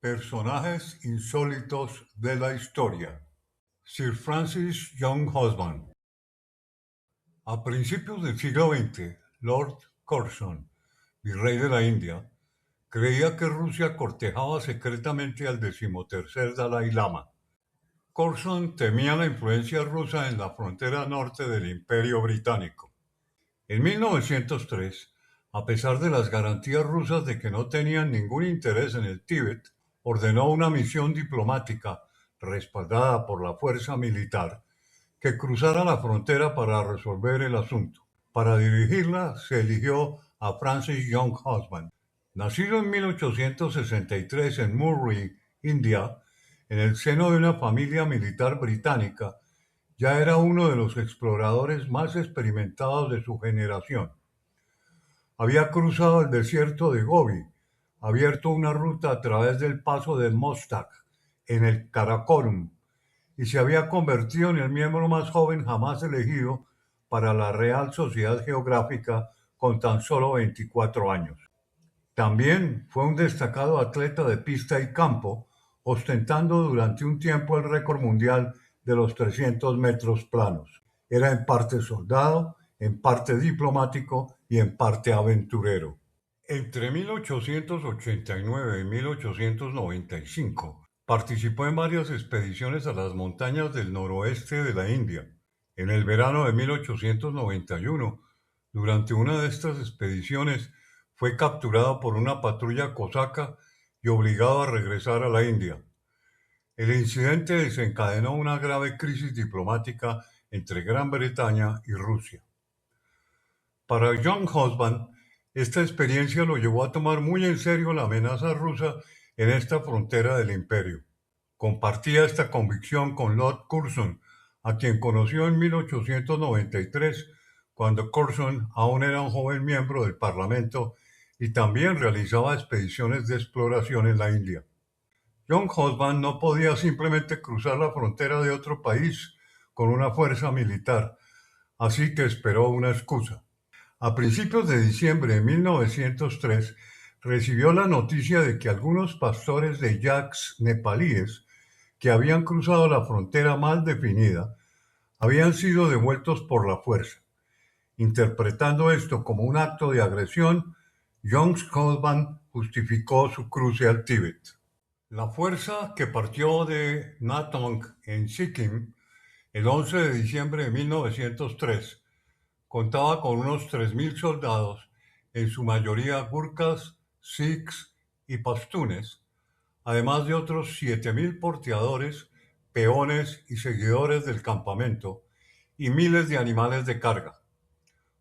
Personajes insólitos de la historia. Sir Francis Young Husband. A principios del siglo XX, Lord Curzon, virrey de la India, creía que Rusia cortejaba secretamente al decimotercer Dalai Lama. Curzon temía la influencia rusa en la frontera norte del Imperio Británico. En 1903, a pesar de las garantías rusas de que no tenían ningún interés en el Tíbet, ordenó una misión diplomática, respaldada por la fuerza militar, que cruzara la frontera para resolver el asunto. Para dirigirla se eligió a Francis Young Husband. Nacido en 1863 en Murree, India, en el seno de una familia militar británica, ya era uno de los exploradores más experimentados de su generación. Había cruzado el desierto de Gobi, abierto una ruta a través del paso de Mostak, en el Karakorum, y se había convertido en el miembro más joven jamás elegido para la Real Sociedad Geográfica con tan solo 24 años. También fue un destacado atleta de pista y campo, ostentando durante un tiempo el récord mundial de los 300 metros planos. Era en parte soldado, en parte diplomático y en parte aventurero. Entre 1889 y 1895 participó en varias expediciones a las montañas del noroeste de la India. En el verano de 1891, durante una de estas expediciones, fue capturado por una patrulla cosaca y obligado a regresar a la India. El incidente desencadenó una grave crisis diplomática entre Gran Bretaña y Rusia. Para Young Husband, esta experiencia lo llevó a tomar muy en serio la amenaza rusa en esta frontera del imperio. Compartía esta convicción con Lord Curzon, a quien conoció en 1893, cuando Curzon aún era un joven miembro del Parlamento y también realizaba expediciones de exploración en la India. Young Husband no podía simplemente cruzar la frontera de otro país con una fuerza militar, así que esperó una excusa. A principios de diciembre de 1903, recibió la noticia de que algunos pastores de yaks nepalíes que habían cruzado la frontera mal definida habían sido devueltos por la fuerza. Interpretando esto como un acto de agresión, Young Husband justificó su cruce al Tíbet. La fuerza que partió de Nathong en Sikkim el 11 de diciembre de 1903 contaba con unos 3.000 soldados, en su mayoría gurkhas, sikhs y pastunes, además de otros 7.000 porteadores, peones y seguidores del campamento, y miles de animales de carga.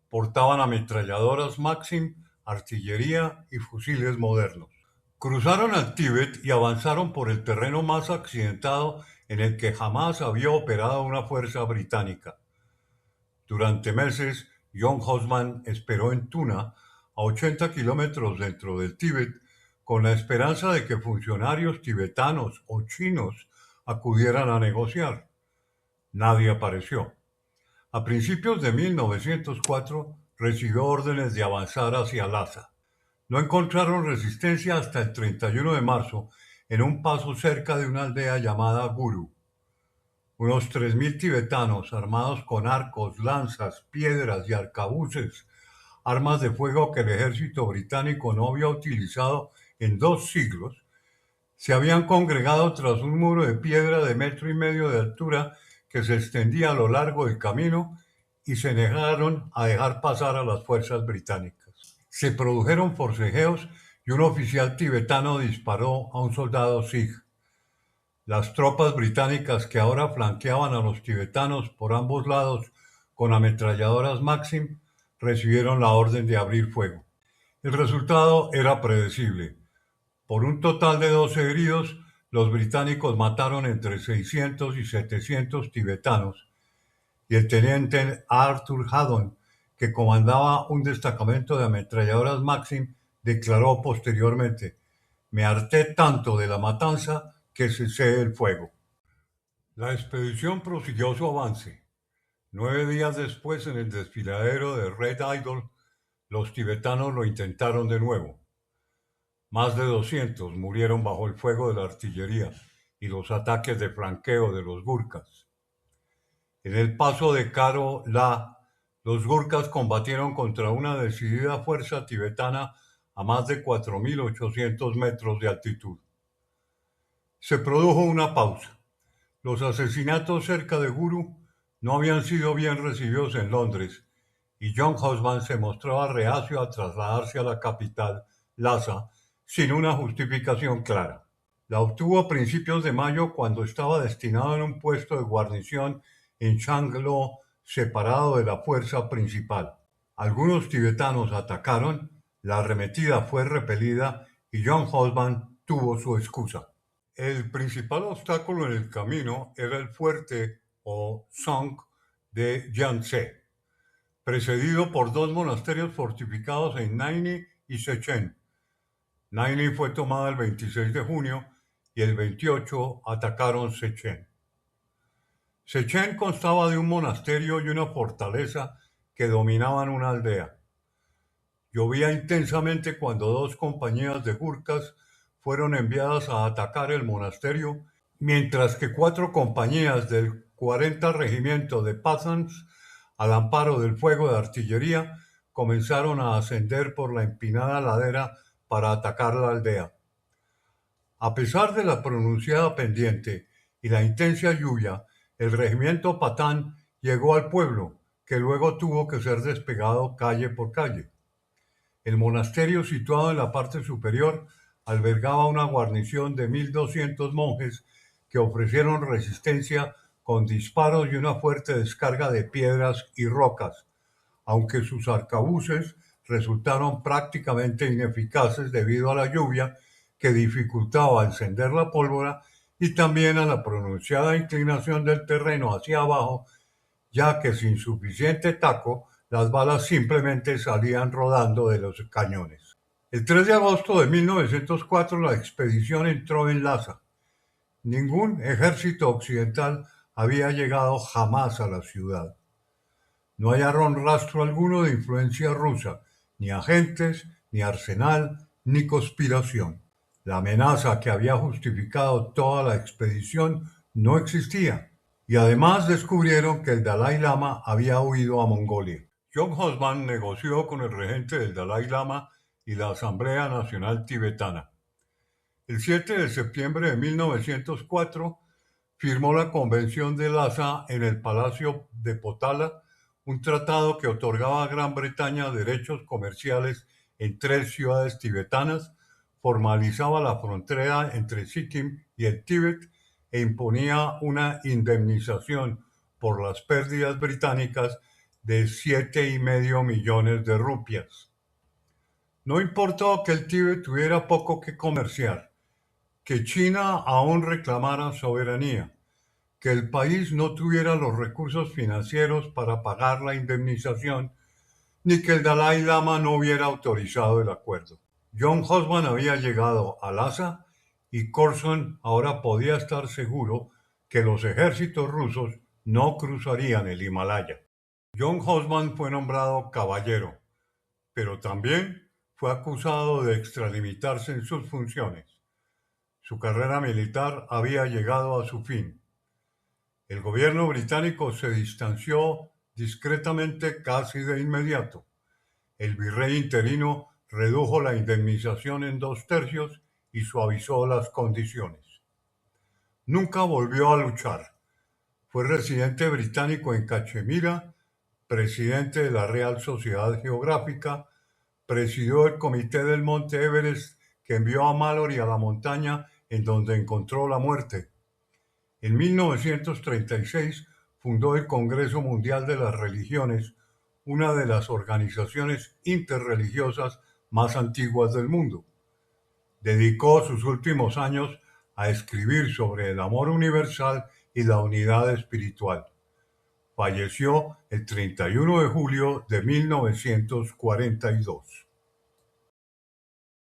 Portaban ametralladoras Maxim, artillería y fusiles modernos. Cruzaron al Tíbet y avanzaron por el terreno más accidentado en el que jamás había operado una fuerza británica. Durante meses, Young Husband esperó en Tuna, a 80 kilómetros dentro del Tíbet, con la esperanza de que funcionarios tibetanos o chinos acudieran a negociar. Nadie apareció. A principios de 1904 recibió órdenes de avanzar hacia Lhasa. No encontraron resistencia hasta el 31 de marzo en un paso cerca de una aldea llamada Guru. Unos 3.000 tibetanos armados con arcos, lanzas, piedras y arcabuces, armas de fuego que el ejército británico no había utilizado en 2 siglos, se habían congregado tras un muro de piedra de 1,5 metros de altura que se extendía a lo largo del camino y se negaron a dejar pasar a las fuerzas británicas. Se produjeron forcejeos y un oficial tibetano disparó a un soldado sikh. Las tropas británicas que ahora flanqueaban a los tibetanos por ambos lados con ametralladoras Maxim recibieron la orden de abrir fuego. El resultado era predecible. Por un total de 12 heridos, los británicos mataron entre 600 y 700 tibetanos, y el teniente Arthur Haddon, que comandaba un destacamento de ametralladoras Maxim, declaró posteriormente: «Me harté tanto de la matanza que cesé el fuego». La expedición prosiguió su avance. 9 días después, en el desfiladero de Red Idol, los tibetanos lo intentaron de nuevo. Más de 200 murieron bajo el fuego de la artillería y los ataques de flanqueo de los gurkas. En el paso de Karo La, los gurkas combatieron contra una decidida fuerza tibetana a más de 4.800 metros de altitud. Se produjo una pausa. Los asesinatos cerca de Guru no habían sido bien recibidos en Londres y John Husband se mostraba reacio a trasladarse a la capital, Lhasa, sin una justificación clara. La obtuvo a principios de mayo cuando estaba destinado en un puesto de guarnición en Changlo, separado de la fuerza principal. Algunos tibetanos atacaron, la arremetida fue repelida y John Husband tuvo su excusa. El principal obstáculo en el camino era el fuerte o Song de Yangtze, precedido por dos monasterios fortificados en Naini y Sechen. Naini fue tomada el 26 de junio y el 28 atacaron Sechen. Sechen constaba de un monasterio y una fortaleza que dominaban una aldea. Llovía intensamente cuando dos compañías de gurkas fueron enviadas a atacar el monasterio, mientras que 4 compañías del 40 Regimiento de Pathans, al amparo del fuego de artillería, comenzaron a ascender por la empinada ladera para atacar la aldea. A pesar de la pronunciada pendiente y la intensa lluvia, el regimiento Pathan llegó al pueblo, que luego tuvo que ser despegado calle por calle. El monasterio, situado en la parte superior, albergaba una guarnición de 1.200 monjes que ofrecieron resistencia con disparos y una fuerte descarga de piedras y rocas, aunque sus arcabuces resultaron prácticamente ineficaces debido a la lluvia que dificultaba encender la pólvora y también a la pronunciada inclinación del terreno hacia abajo, ya que sin suficiente taco las balas simplemente salían rodando de los cañones. El 3 de agosto de 1904 la expedición entró en Lhasa. Ningún ejército occidental había llegado jamás a la ciudad. No hallaron rastro alguno de influencia rusa, ni agentes, ni arsenal, ni conspiración. La amenaza que había justificado toda la expedición no existía, y además descubrieron que el Dalai Lama había huido a Mongolia. John Husband negoció con el regente del Dalai Lama y la Asamblea Nacional Tibetana. El 7 de septiembre de 1904 firmó la Convención de Lhasa en el Palacio de Potala, un tratado que otorgaba a Gran Bretaña derechos comerciales en 3 ciudades tibetanas, formalizaba la frontera entre Sikkim y el Tíbet e imponía una indemnización por las pérdidas británicas de 7,5 millones de rupias. No importó que el Tíbet tuviera poco que comerciar, que China aún reclamara soberanía, que el país no tuviera los recursos financieros para pagar la indemnización, ni que el Dalai Lama no hubiera autorizado el acuerdo. John Husband había llegado a Lhasa y Corson ahora podía estar seguro que los ejércitos rusos no cruzarían el Himalaya. John Husband fue nombrado caballero, pero también fue acusado de extralimitarse en sus funciones. Su carrera militar había llegado a su fin. El gobierno británico se distanció discretamente casi de inmediato. El virrey interino redujo la indemnización en 2/3 y suavizó las condiciones. Nunca volvió a luchar. Fue residente británico en Cachemira, presidente de la Real Sociedad Geográfica, presidió el Comité del Monte Everest que envió a Mallory a la montaña en donde encontró la muerte. En 1936 fundó el Congreso Mundial de las Religiones, una de las organizaciones interreligiosas más antiguas del mundo. Dedicó sus últimos años a escribir sobre el amor universal y la unidad espiritual. Falleció el 31 de julio de 1942.